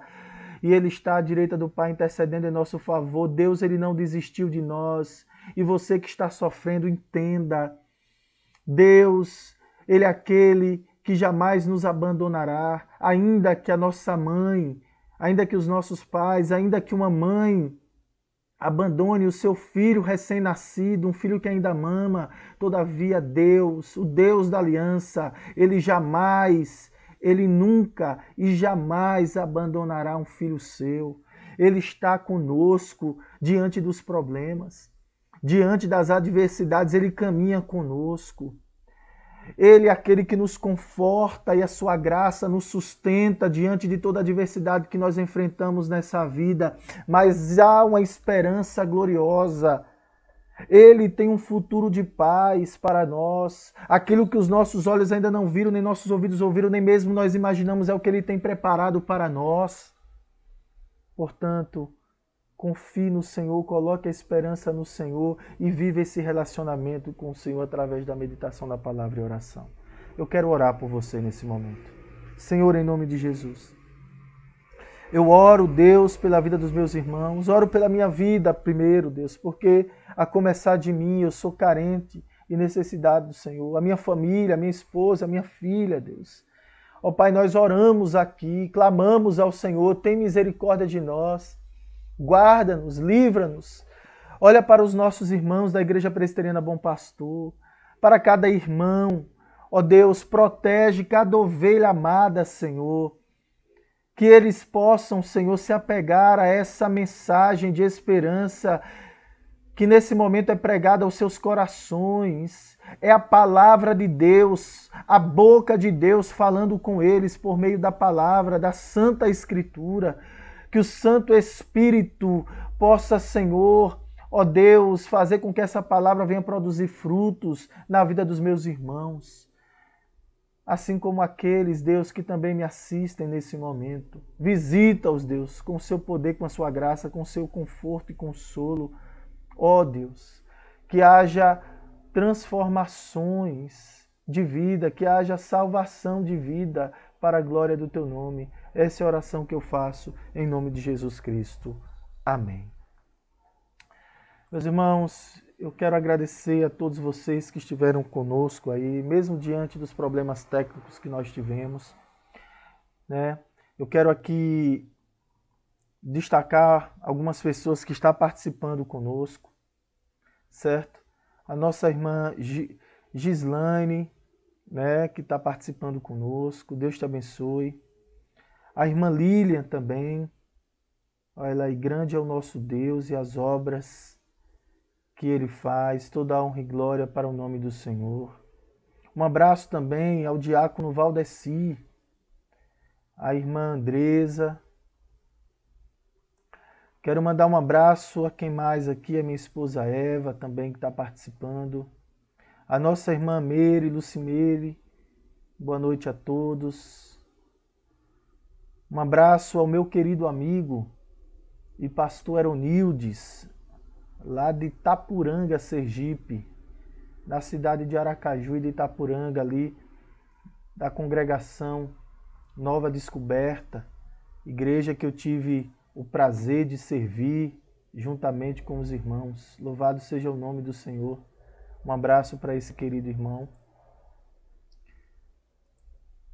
E Ele está à direita do Pai intercedendo em nosso favor. Deus, Ele não desistiu de nós. E você que está sofrendo, entenda. Deus, Ele é aquele que jamais nos abandonará, ainda que a nossa mãe, ainda que os nossos pais, ainda que uma mãe abandone o seu filho recém-nascido, um filho que ainda mama, todavia Deus, o Deus da aliança, Ele jamais, Ele nunca e jamais abandonará um filho seu. Ele está conosco diante dos problemas, diante das adversidades, Ele caminha conosco. Ele é aquele que nos conforta e a sua graça nos sustenta diante de toda a adversidade que nós enfrentamos nessa vida. Mas há uma esperança gloriosa. Ele tem um futuro de paz para nós. Aquilo que os nossos olhos ainda não viram, nem nossos ouvidos ouviram, nem mesmo nós imaginamos, é o que Ele tem preparado para nós. Portanto, confie no Senhor, coloque a esperança no Senhor e viva esse relacionamento com o Senhor através da meditação da palavra e oração. Eu quero orar por você nesse momento. Senhor, em nome de Jesus, eu oro, Deus, pela vida dos meus irmãos, oro pela minha vida primeiro, Deus, porque a começar de mim eu sou carente e necessidade do Senhor. A minha família, a minha esposa, a minha filha, Deus. Ó Pai, nós oramos aqui, clamamos ao Senhor, tem misericórdia de nós. Guarda-nos, livra-nos. Olha para os nossos irmãos da Igreja Presbiteriana Bom Pastor, para cada irmão. Ó Deus, protege cada ovelha amada, Senhor. Que eles possam, Senhor, se apegar a essa mensagem de esperança que nesse momento é pregada aos seus corações. É a palavra de Deus, a boca de Deus falando com eles por meio da palavra, da Santa Escritura. Que o Santo Espírito possa, Senhor, ó Deus, fazer com que essa palavra venha produzir frutos na vida dos meus irmãos. Assim como aqueles, Deus, que também me assistem nesse momento. Visita-os, Deus, com o seu poder, com a sua graça, com o seu conforto e consolo. Ó Deus, que haja transformações de vida, que haja salvação de vida para a glória do Teu nome. Essa é a oração que eu faço em nome de Jesus Cristo. Amém. Meus irmãos, eu quero agradecer a todos vocês que estiveram conosco aí, mesmo diante dos problemas técnicos que nós tivemos, né? Eu quero aqui destacar algumas pessoas que estão participando conosco, certo? A nossa irmã Gislaine, né, que está participando conosco, Deus te abençoe. A irmã Lilian também, olha aí, grande é o nosso Deus e as obras que Ele faz, toda a honra e glória para o nome do Senhor. Um abraço também ao diácono Valdeci, a irmã Andresa. Quero mandar um abraço a quem mais aqui, a minha esposa Eva também que está participando. A nossa irmã Meire, Lucimeire, boa noite a todos. Um abraço ao meu querido amigo e pastor Aronildes, lá de Itapuranga, Sergipe, da cidade de Aracaju e de Itapuranga, ali da congregação Nova Descoberta, igreja que eu tive o prazer de servir juntamente com os irmãos. Louvado seja o nome do Senhor. Um abraço para esse querido irmão.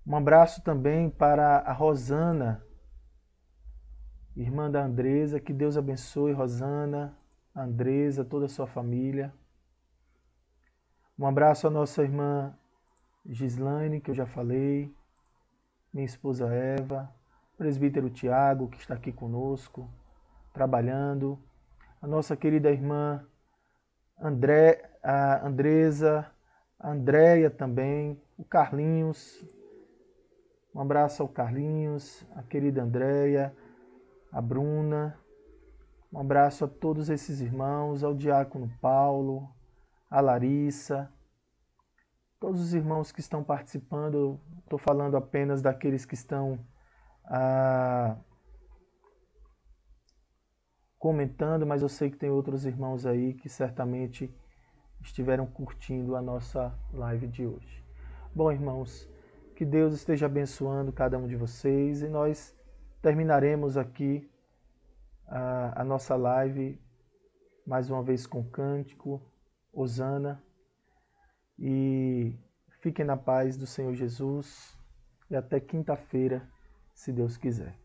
Um abraço também para a Rosana, irmã da Andresa. Que Deus abençoe Rosana, a Andresa, toda a sua família. Um abraço à nossa irmã Gislaine, que eu já falei, minha esposa Eva, presbítero Tiago, que está aqui conosco, trabalhando, a nossa querida irmã a Andresa, a Andréia também, o Carlinhos, um abraço ao Carlinhos, a querida Andréia, a Bruna, um abraço a todos esses irmãos, ao diácono Paulo, a Larissa, todos os irmãos que estão participando. Eu estou falando apenas daqueles que estão comentando, mas eu sei que tem outros irmãos aí que certamente estiveram curtindo a nossa live de hoje. Bom, irmãos, que Deus esteja abençoando cada um de vocês e nós terminaremos aqui a nossa live mais uma vez com o cântico Hosana, e fiquem na paz do Senhor Jesus e até quinta-feira, se Deus quiser.